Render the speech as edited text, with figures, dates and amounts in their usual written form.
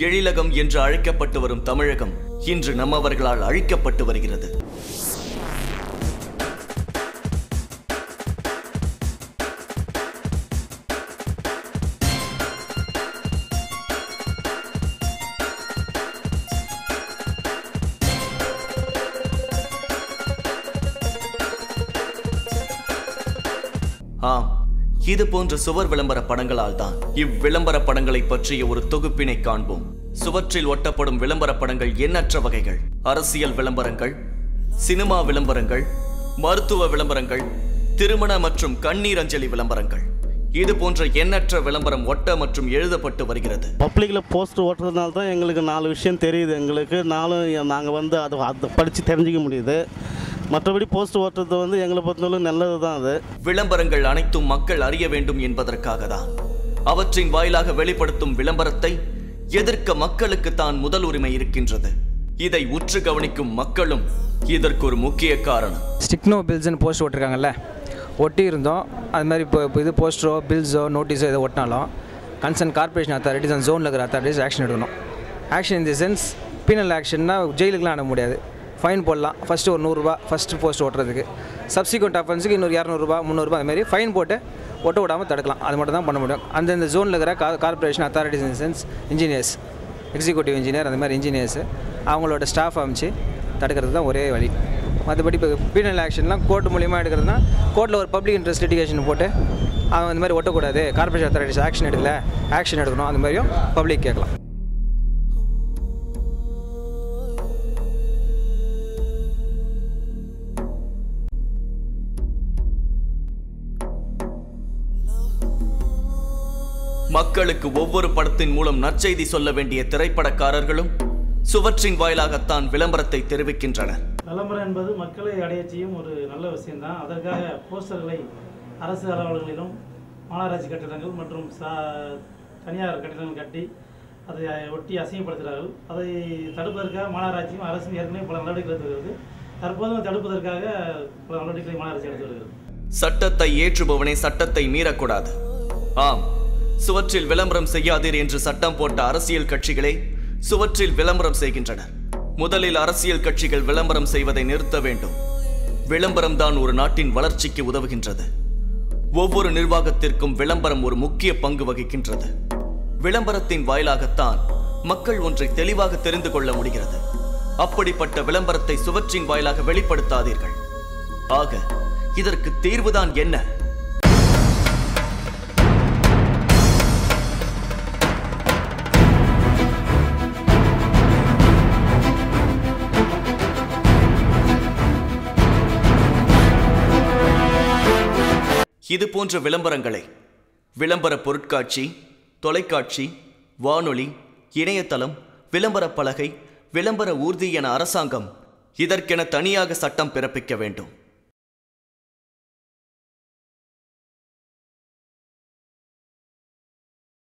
எழிலகம் என்று அழைக்கப்பட்டு வரும் தமிழகம் இன்று நம்மவர்களால் அழிக்கப்பட்டு வருகிறது. ஆம், இது போன்ற சுவர் விளம்பர படங்களால் தான் இவ்விளம்பர படங்களை பற்றிய ஒரு தொகுப்பினை காண்போம். சுவற்றில் ஒட்டப்படும் விளம்பர படங்கள் எண்ணற்ற வகைகள். அரசியல் விளம்பரங்கள், சினிமா விளம்பரங்கள், மருத்துவ விளம்பரங்கள், திருமண மற்றும் கண்ணீர் அஞ்சலி விளம்பரங்கள், இது போன்ற எண்ணற்ற விளம்பரம் ஒட்ட மற்றும் எழுதப்பட்டு வருகிறது. பப்ளிக்கில் போஸ்டர் ஓட்டுறதுனால தான் எங்களுக்கு 4 விஷயம் தெரியுது. எங்களுக்கு நாங்கள் அதை படித்து தெரிஞ்சிக்க முடியுது. மற்றபடி போஸ்ட் ஓட்டுறது எங்களை பொறுத்தவரை நல்லது தான். அது விளம்பரங்கள் அனைத்தும் மக்கள் அறிய வேண்டும் என்பதற்காக தான். அவற்றின் வாயிலாக வெளிப்படுத்தும் விளம்பரத்தை எதிர்க்க மக்களுக்கு தான் முதல் உரிமை இருக்கின்றது. இதை உற்று கவனிக்கும் மக்களும் இதற்கு ஒரு முக்கிய காரணம். ஸ்டிக்னோ பில்ஸ்ன்னு போஸ்ட் ஓட்டிருக்காங்கல்ல, ஒட்டி இருந்தோம். அது மாதிரி இப்போ இது போஸ்டரோ பில்ஸோ நோட்டீஸோ எதை ஒட்டினாலும் கன்சர்ன் கார்பரேஷன் அத்தாரிட்டிஸ் அந்த ஜோனில் இருக்கிற அத்தாரிட்டிஸ் ஆக்ஷன் எடுக்கணும். Action in the sense penal ஆக்ஷன்னா ஜெயிலுக்குலாம் அனுப்ப முடியாது, ஃபைன் போடலாம். ஃபஸ்ட்டு ஒரு 100 ரூபா ஃபஸ்ட்டு போஸ்ட் ஓட்டுறதுக்கு, சப்சிக்வெண்ட் அஃபென்ஸுக்கு இன்னொரு 200 ரூபா 300 ரூபா அதுமாதிரி ஃபைன் போட்டு ஒட்ட விடாமல் தடுக்கலாம். அது மட்டும் தான் பண்ண முடியும். அந்தந்த ஜோனில் இருக்கிற corporation authorities in sense engineers, executive engineer அந்த மாதிரி இன்ஜினியர்ஸு அவங்களோட ஸ்டாஃப் அமைச்சு தடுக்கிறது தான் ஒரே வழி. மற்றபடி இப்போ பீனல் ஆக்ஷன்லாம் கோர்ட் மூலியமாக எடுக்கிறதுனா கோர்ட்டில் ஒரு பப்ளிக் இன்ட்ரெஸ்ட் லிட்டிகேஷன் போட்டு அவன் அந்த மாதிரி ஒட்டக்கூடாது, கார்பரேஷன் அத்தாரிட்டிஸ் ஆக்ஷன் எடுக்கணும் அந்த மாதிரியும் பப்ளிக் கேட்கலாம். மக்களுக்கு ஒவ்வொரு படத்தின் மூலம் நற்செய்தி சொல்ல வேண்டிய திரைப்படக்காரர்களும் சுவற்றின் வாயிலாகத்தான் விளம்பரத்தை தெரிவிக்கின்றனர். விளம்பரம் என்பது மக்களை அடைய செய்யும் ஒரு நல்ல விஷயம்தான். அதற்காக போஸ்டர்களை அரசு அலுவலகங்களிலும் மாநகராட்சி கட்டிடங்கள் மற்றும் தனியார் கட்டிடங்கள் கட்டி அதை ஒட்டி அசிங்கப்படுத்துகிறார்கள். அதை தடுப்பதற்காக மாநகராட்சியும் அரசும் ஏற்கனவே பல நடவடிக்கை எடுத்து வருகிறது. தற்போதும் தடுப்பதற்காக பல நடவடிக்கைகளை மாநகராட்சி எடுத்து வருகிறது. சட்டத்தை ஏற்றுபவனே சட்டத்தை மீறக்கூடாது. ஆம், சுவற்றில் விளம்பரம் செய்யாதீர் என்று சட்டம் போட்ட அரசியல் கட்சிகளே சுவற்றில் விளம்பரம் செய்கின்றனர். முதலில் அரசியல் கட்சிகள் விளம்பரம் செய்வதை நிறுத்த வேண்டும். விளம்பரம் தான் ஒரு நாட்டின் வளர்ச்சிக்கு உதவுகின்றது. ஒவ்வொரு நிர்வாகத்திற்கும் விளம்பரம் ஒரு முக்கிய பங்கு வகிக்கின்றது. விளம்பரத்தின் வாயிலாகத்தான் மக்கள் ஒன்றை தெளிவாக தெரிந்து கொள்ள முடிகிறது. அப்படிப்பட்ட விளம்பரத்தை சுவற்றின் வாயிலாக வெளிப்படுத்தாதீர்கள். ஆக இதற்கு தீர்வுதான் என்ன? இது போன்ற விளம்பரங்களை விளம்பர பொருட்காட்சி, தொலைக்காட்சி, வானொலி, இணையதளம், விளம்பர பலகை, விளம்பர ஊர்தி என அரசாங்கம் இதற்கென தனியாக சட்டம் பிறப்பிக்க வேண்டும்.